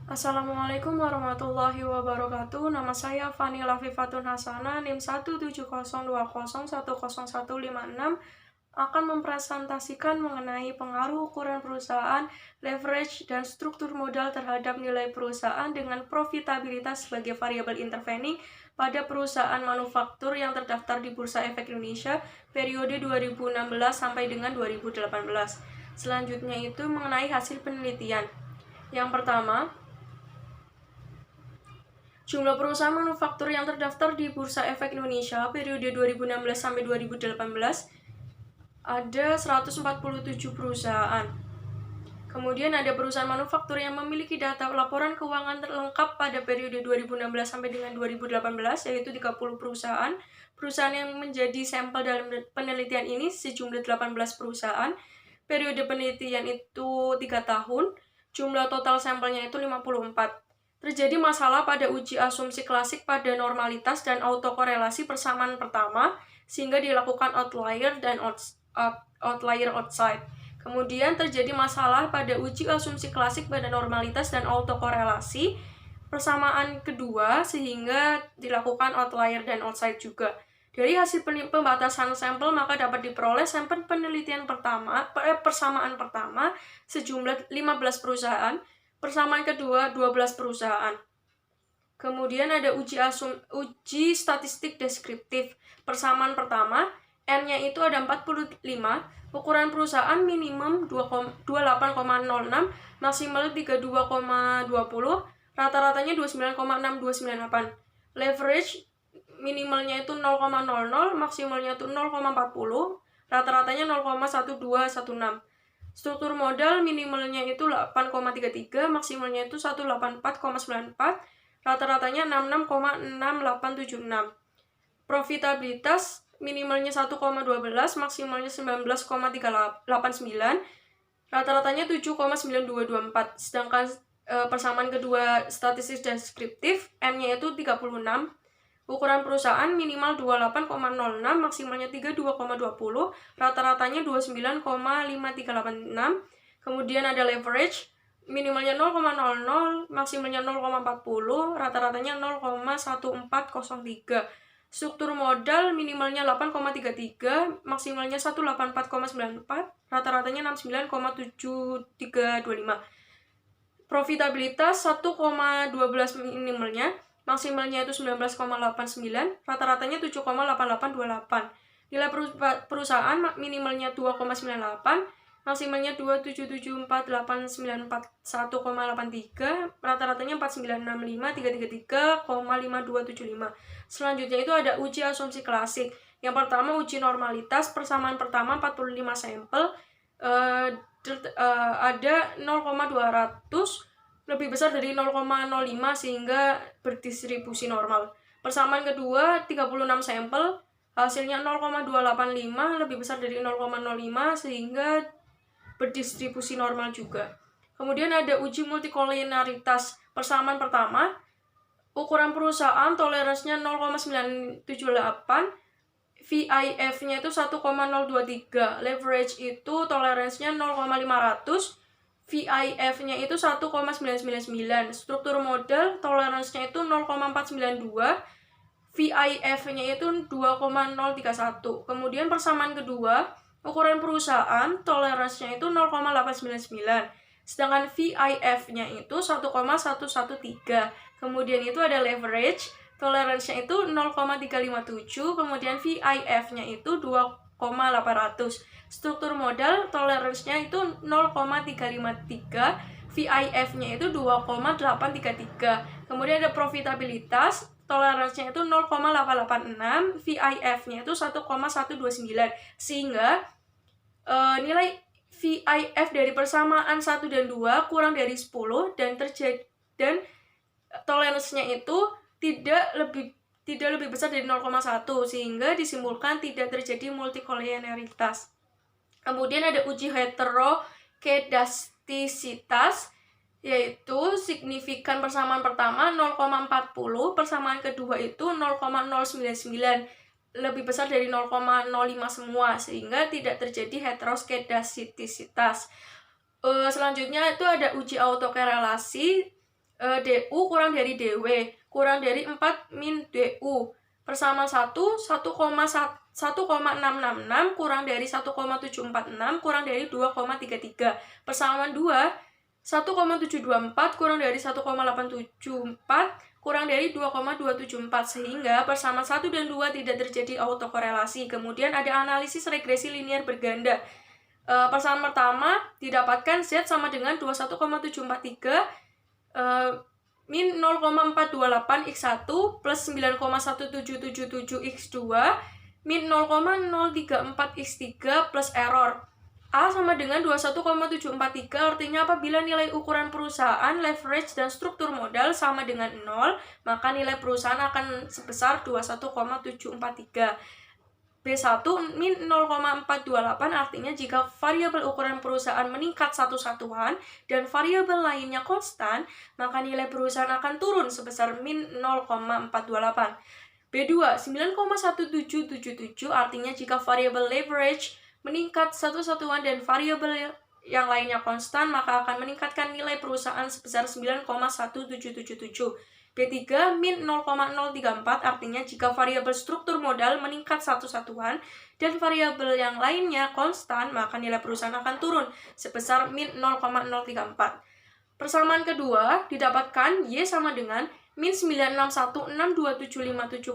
Assalamualaikum warahmatullahi wabarakatuh. Nama saya Fani Lafifatun Hasanah, NIM 1702010010156 akan mempresentasikan mengenai pengaruh ukuran perusahaan, leverage, dan struktur modal terhadap nilai perusahaan dengan profitabilitas sebagai variabel intervening pada perusahaan manufaktur yang terdaftar di Bursa Efek Indonesia periode 2016 sampai dengan 2018. Selanjutnya itu mengenai hasil penelitian. Yang pertama, jumlah perusahaan manufaktur yang terdaftar di Bursa Efek Indonesia periode 2016 sampai 2018 ada 147 perusahaan. Kemudian ada perusahaan manufaktur yang memiliki data laporan keuangan lengkap pada periode 2016 sampai dengan 2018 yaitu 30 perusahaan. Perusahaan yang menjadi sampel dalam penelitian ini sejumlah 18 perusahaan. Periode penelitian itu 3 tahun. Jumlah total sampelnya itu 54. Terjadi masalah pada uji asumsi klasik pada normalitas dan autokorelasi persamaan pertama, sehingga dilakukan outlier dan outlier outside. Kemudian terjadi masalah pada uji asumsi klasik pada normalitas dan autokorelasi persamaan kedua, sehingga dilakukan outlier dan outside juga. Dari hasil pembatasan sampel maka dapat diperoleh sampel penelitian persamaan pertama sejumlah 15 perusahaan, persamaan kedua 12 perusahaan. Kemudian ada uji statistik deskriptif. Persamaan pertama, N-nya itu ada 45, ukuran perusahaan minimum 28,06, maksimal 32,20, rata-ratanya 29,6298. Leverage minimalnya itu 0,00, maksimalnya itu 0,40, rata-ratanya 0,1216. Struktur modal minimalnya itu 8,33, maksimalnya itu 184,94, rata-ratanya 66,6876. Profitabilitas minimalnya 1,12, maksimalnya 19,389, rata-ratanya 7,9224. Sedangkan persamaan kedua statistik deskriptif, N-nya itu 36, ukuran perusahaan minimal 28,06, maksimalnya 32,20, rata-ratanya 29,5386. Kemudian ada leverage, minimalnya 0,00, maksimalnya 0,40, rata-ratanya 0,1403. Struktur modal minimalnya 8,33, maksimalnya 184,94, rata-ratanya 69,7325. Profitabilitas 1,12 minimalnya, maksimalnya itu 19,89, rata-ratanya 7,8828. Nilai perusahaan minimalnya 2,98, maksimalnya 2774891,83, rata-ratanya 4965333,5275. Selanjutnya itu ada uji asumsi klasik. Yang pertama uji normalitas, persamaan pertama 45 sampel, ada 0,200 lebih besar dari 0,05 sehingga berdistribusi normal. Persamaan kedua 36 sampel, hasilnya 0,285 lebih besar dari 0,05 sehingga berdistribusi normal juga. Kemudian ada uji multikoliniaritas. Persamaan pertama, ukuran perusahaan toleransinya 0,978, VIF-nya itu 1,023, leverage itu toleransinya 0,500, VIF-nya itu 1,999, struktur modal toleransinya itu 0,492, VIF-nya itu 2,031. Kemudian persamaan kedua, ukuran perusahaan toleransinya itu 0,899, sedangkan VIF-nya itu 1,113. Kemudian itu ada leverage, toleransinya itu 0,357, kemudian VIF-nya itu 2,800. Struktur modal toleransinya itu 0,353, VIF-nya itu 2,833. Kemudian ada profitabilitas, toleransinya itu 0,886, VIF-nya itu 1,129. Sehingga nilai VIF dari persamaan 1 dan 2 kurang dari 10 dan toleransinya itu tidak lebih besar dari 0,1 sehingga disimpulkan tidak terjadi multikoliniaritas. Kemudian ada uji heterokedastisitas, yaitu signifikan persamaan pertama 0,40, persamaan kedua itu 0,099, lebih besar dari 0,05 semua sehingga tidak terjadi heterokedastisitas. Selanjutnya itu ada uji autokorelasi. DU kurang dari DW kurang dari 4 min DU persama 1, 1,666 kurang dari 1,746 kurang dari 2,33 persamaan 2, 1,724 kurang dari 1,874 kurang dari 2,274 sehingga persamaan 1 dan 2 tidak terjadi autokorelasi. Kemudian ada analisis regresi linear berganda. Persamaan pertama didapatkan Z sama dengan 21,743 min 0,428 x1 plus 9,1777 x2 min 0,034 x3 plus error. A sama dengan 21,743, artinya apabila nilai ukuran perusahaan, leverage, dan struktur modal sama dengan 0, maka nilai perusahaan akan sebesar 21,743. B1 min 0,428 artinya jika variabel ukuran perusahaan meningkat satu satuan dan variabel lainnya konstan, maka nilai perusahaan akan turun sebesar min 0,428. B2 9,1777 artinya jika variabel leverage meningkat satu satuan dan variabel yang lainnya konstan, maka akan meningkatkan nilai perusahaan sebesar 9,1777. B3 min 0,034 artinya jika variabel struktur modal meningkat satu satuan dan variabel yang lainnya konstan, maka nilai perusahaan akan turun sebesar min 0,034. Persamaan kedua didapatkan Y sama dengan min 9616275,385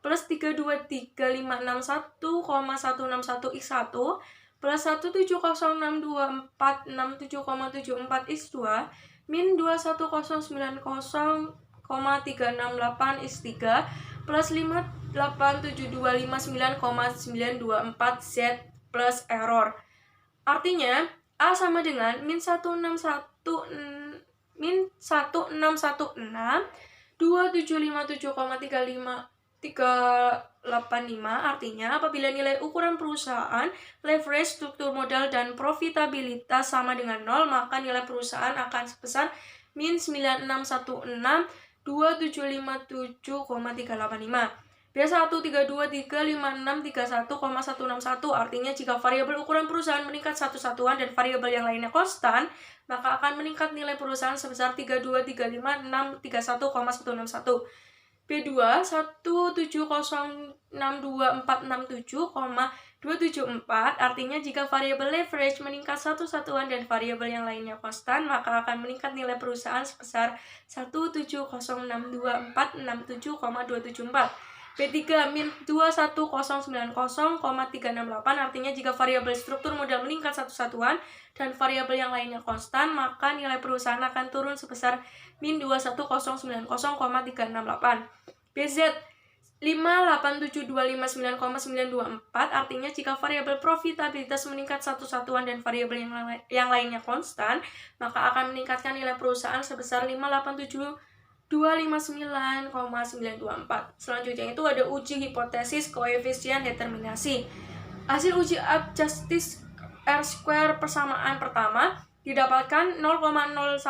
plus 323561161 x1 plus 170624677,74 x2 min 21090,368 x3 plus 5872599,924 Z plus error. Artinya A sama dengan min 1616 2757,385 artinya apabila nilai ukuran perusahaan, leverage, struktur modal, dan profitabilitas sama dengan 0, maka nilai perusahaan akan sebesar min 9616275,385. B1 3235631,161 artinya jika variabel ukuran perusahaan meningkat satu satuan dan variabel yang lainnya konstan, maka akan meningkat nilai perusahaan sebesar 3235631,161. B2 170624667,274 artinya jika variabel leverage meningkat satu satuan dan variabel yang lainnya konstan, maka akan meningkat nilai perusahaan sebesar 170624667,274. B3 min 21090,368 artinya jika variabel struktur modal meningkat satu satuan dan variabel yang lainnya konstan, maka nilai perusahaan akan turun sebesar min 21090,368. BZ 5872599,924 artinya jika variabel profitabilitas meningkat satu satuan dan variabel yang lainnya konstan, maka akan meningkatkan nilai perusahaan sebesar 5872599,924. Selanjutnya itu ada uji hipotesis koefisien determinasi. Hasil uji adjusted R-square persamaan pertama didapatkan 0,016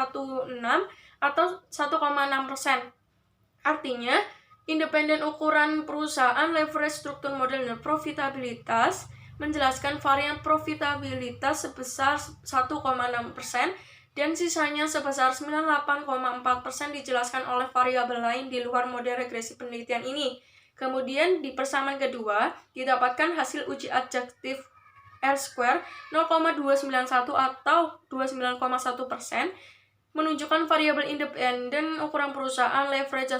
atau 1,6%. Artinya, independen ukuran perusahaan, leverage, struktur modal, dan profitabilitas menjelaskan varian profitabilitas sebesar 1,6% dan sisanya sebesar 98,4% dijelaskan oleh variabel lain di luar model regresi penelitian ini. Kemudian di persamaan kedua didapatkan hasil uji adjektif R-square 0,291 atau 29,1% menunjukkan variabel independen ukuran perusahaan, leverage,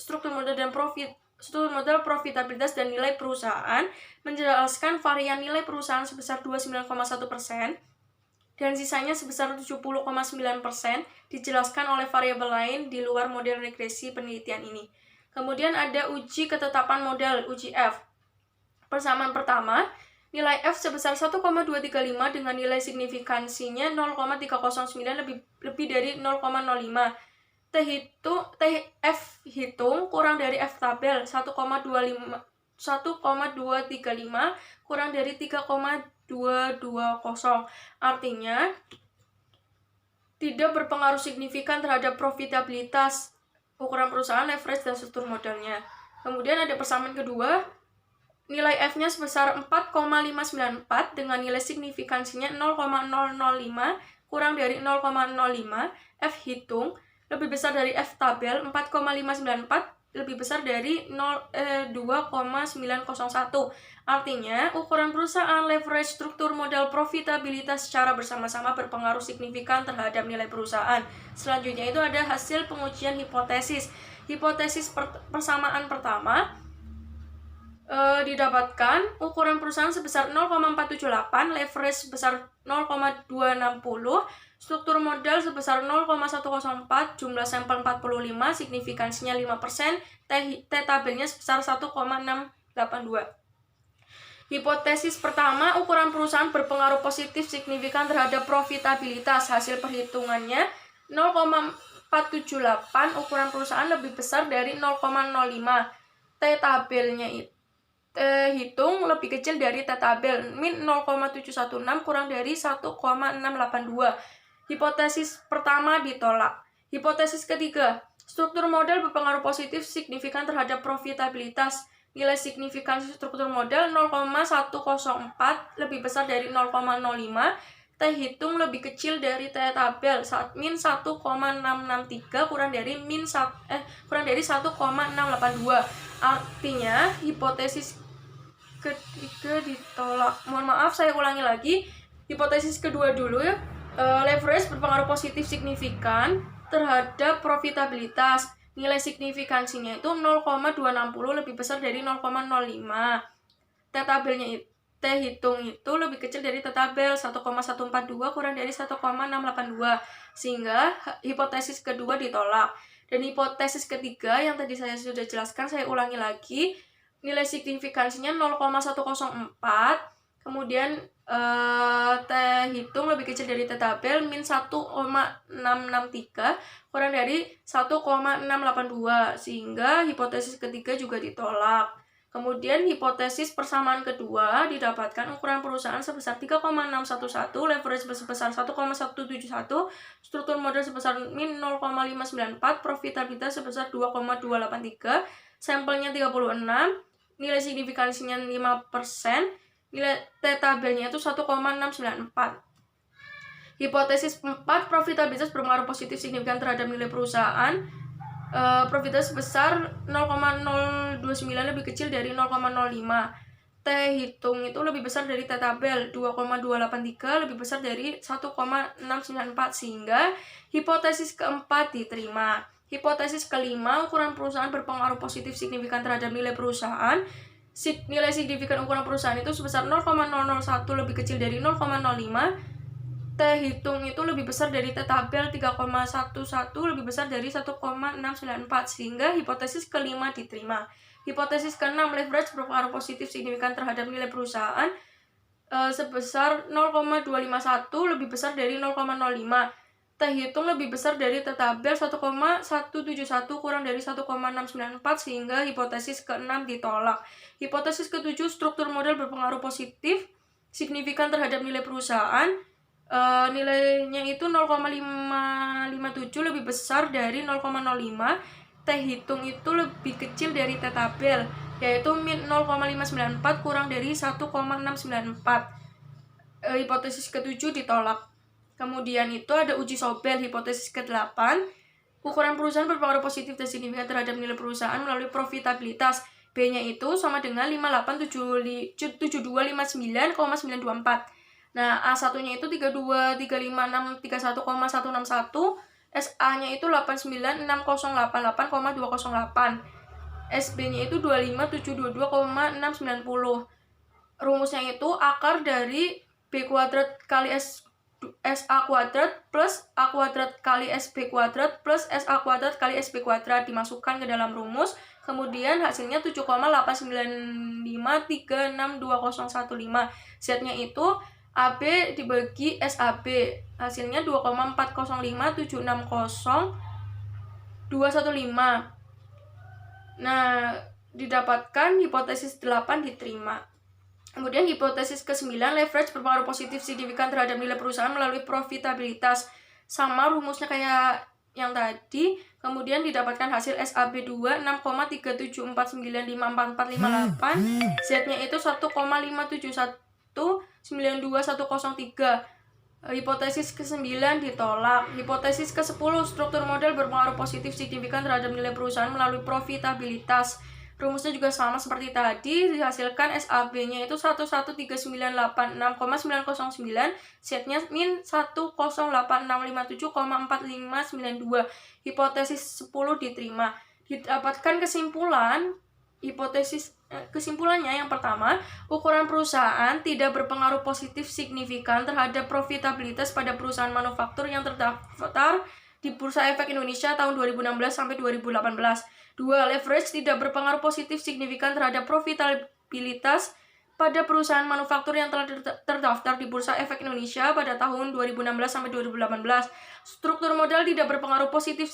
struktur modal dan profitabilitas dan nilai perusahaan menjelaskan varian nilai perusahaan sebesar 29,1% dan sisanya sebesar 70,9% dijelaskan oleh variabel lain di luar model regresi penelitian ini. Kemudian ada uji ketetapan modal, uji F. Persamaan pertama, nilai F sebesar 1,235 dengan nilai signifikansinya 0,309 lebih dari 0,05. F hitung kurang dari F tabel 1,235 kurang dari 3,220. Artinya tidak berpengaruh signifikan terhadap profitabilitas ukuran perusahaan, leverage, dan struktur modalnya. Kemudian ada persamaan kedua, nilai F-nya sebesar 4,594 dengan nilai signifikansinya 0,005 kurang dari 0,05, F hitung lebih besar dari F tabel 4,594 lebih besar dari 2,901. Artinya, ukuran perusahaan, leverage, struktur modal, profitabilitas secara bersama-sama berpengaruh signifikan terhadap nilai perusahaan. Selanjutnya itu ada hasil pengujian hipotesis. Hipotesis persamaan pertama didapatkan ukuran perusahaan sebesar 0,478, leverage sebesar 0,260, struktur modal sebesar 0,104, jumlah sampel 45, signifikansinya 5%, T tabelnya sebesar 1,682. Hipotesis pertama, ukuran perusahaan berpengaruh positif signifikan terhadap profitabilitas. Hasil perhitungannya 0,478, ukuran perusahaan lebih besar dari 0,05. T tabelnya itu hitung lebih kecil dari T tabel, min 0,716 kurang dari 1,682. Hipotesis pertama ditolak. Hipotesis ketiga, struktur modal berpengaruh positif signifikan terhadap profitabilitas. Nilai signifikansi struktur modal 0,104 lebih besar dari 0,05. T hitung lebih kecil dari T tabel, min 1,663 kurang dari 1,682. Artinya hipotesis ketiga ditolak. Mohon maaf, saya ulangi lagi. Hipotesis kedua dulu ya. Leverage berpengaruh positif signifikan terhadap profitabilitas. Nilai signifikansinya itu 0,260 lebih besar dari 0,05. T tabelnya T hitung itu lebih kecil dari T tabel, 1,142 kurang dari 1,682. Sehingga hipotesis kedua ditolak. Dan hipotesis ketiga yang tadi saya sudah jelaskan, saya ulangi lagi. Nilai signifikansinya 0,104, kemudian T hitung lebih kecil dari T tabel, min 1,663 kurang dari 1,682, sehingga hipotesis ketiga juga ditolak. Kemudian hipotesis persamaan kedua didapatkan ukuran perusahaan sebesar 3,611, leverage sebesar 1,171, struktur modal sebesar min 0,594, profitabilitas sebesar 2,283, sampelnya 36, nilai signifikansinya 5%, nilai T tabelnya itu 1,694. Hipotesis 4, profitabilitas berpengaruh positif signifikan terhadap nilai perusahaan. Profitabilitas sebesar 0,029 lebih kecil dari 0,05. T hitung itu lebih besar dari T tabel, 2,283 lebih besar dari 1,694, sehingga hipotesis keempat diterima. Hipotesis kelima, ukuran perusahaan berpengaruh positif signifikan terhadap nilai perusahaan. Nilai signifikan ukuran perusahaan itu sebesar 0,001 lebih kecil dari 0,05. T hitung itu lebih besar dari T tabel, 3,11 lebih besar dari 1,694, sehingga hipotesis kelima diterima. Hipotesis keenam, leverage berpengaruh positif signifikan terhadap nilai perusahaan sebesar 0,251 lebih besar dari 0,05. T hitung lebih besar dari T tabel, 1,171 kurang dari 1,694, sehingga hipotesis keenam ditolak. Hipotesis ketujuh, struktur modal berpengaruh positif signifikan terhadap nilai perusahaan. Nilainya itu 0,557 lebih besar dari 0,05. T hitung itu lebih kecil dari T tabel, yaitu min 0,594 kurang dari 1,694. Hipotesis ketujuh ditolak. Kemudian itu ada uji Sobel, hipotesis ke-8. Ukuran perusahaan berpengaruh positif dan signifikan terhadap nilai perusahaan melalui profitabilitas. B-nya itu sama dengan 587259,924. Nah, A1-nya itu 3235631,161, SA-nya itu 896088,208, SB-nya itu 25722,690. Rumusnya itu akar dari B kuadrat kali SA kuadrat plus A kuadrat kali SB kuadrat plus SA kuadrat kali SB kuadrat dimasukkan ke dalam rumus. Kemudian hasilnya 7,895362015. Z-nya itu AB dibagi SAB. Hasilnya 2,405760215. Nah, didapatkan hipotesis 8 diterima. Kemudian hipotesis ke-9, leverage berpengaruh positif signifikan terhadap nilai perusahaan melalui profitabilitas. Sama rumusnya kayak yang tadi. Kemudian didapatkan hasil SAB 2 6,374954458. Z-nya itu 1,57192,103. Hipotesis ke-9 ditolak. Hipotesis ke-10, struktur model berpengaruh positif signifikan terhadap nilai perusahaan melalui profitabilitas. Rumusnya juga sama seperti tadi, dihasilkan SAB-nya itu 113.986,909, Z-nya min 108.657,4592. Hipotesis 10 diterima. Didapatkan kesimpulannya yang pertama, ukuran perusahaan tidak berpengaruh positif signifikan terhadap profitabilitas pada perusahaan manufaktur yang terdaftar di Bursa Efek Indonesia tahun 2016 sampai 2018. 2. Leverage tidak berpengaruh positif signifikan terhadap profitabilitas pada perusahaan manufaktur yang telah terdaftar di Bursa Efek Indonesia pada tahun 2016 sampai 2018. Struktur modal tidak berpengaruh positif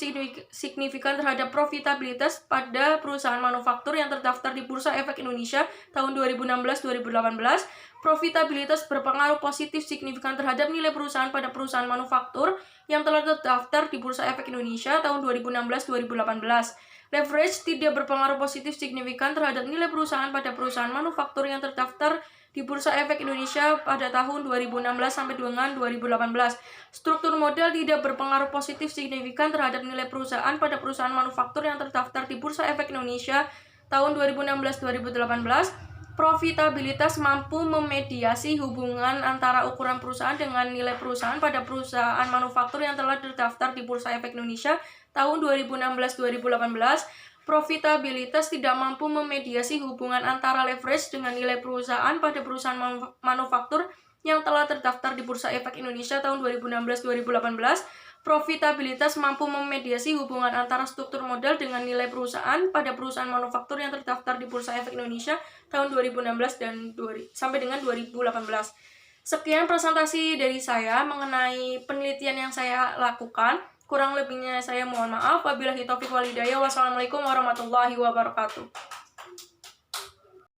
signifikan terhadap profitabilitas pada perusahaan manufaktur yang terdaftar di Bursa Efek Indonesia tahun 2016-2018. Profitabilitas berpengaruh positif signifikan terhadap nilai perusahaan pada perusahaan manufaktur yang telah terdaftar di Bursa Efek Indonesia tahun 2016-2018. Leverage tidak berpengaruh positif signifikan terhadap nilai perusahaan pada perusahaan manufaktur yang terdaftar di Bursa Efek Indonesia pada tahun 2016 sampai dengan 2018. Struktur modal tidak berpengaruh positif signifikan terhadap nilai perusahaan pada perusahaan manufaktur yang terdaftar di Bursa Efek Indonesia tahun 2016-2018. Profitabilitas mampu memediasi hubungan antara ukuran perusahaan dengan nilai perusahaan pada perusahaan manufaktur yang telah terdaftar di Bursa Efek Indonesia tahun 2016-2018. Profitabilitas tidak mampu memediasi hubungan antara leverage dengan nilai perusahaan pada perusahaan manufaktur yang telah terdaftar di Bursa Efek Indonesia tahun 2016-2018. Profitabilitas mampu memediasi hubungan antara struktur modal dengan nilai perusahaan pada perusahaan manufaktur yang terdaftar di Bursa Efek Indonesia tahun 2016 dan sampai dengan 2018. Sekian presentasi dari saya mengenai penelitian yang saya lakukan. Kurang lebihnya saya mohon maaf. Wabillahi taufiq wal hidayah. Wassalamualaikum warahmatullahi wabarakatuh.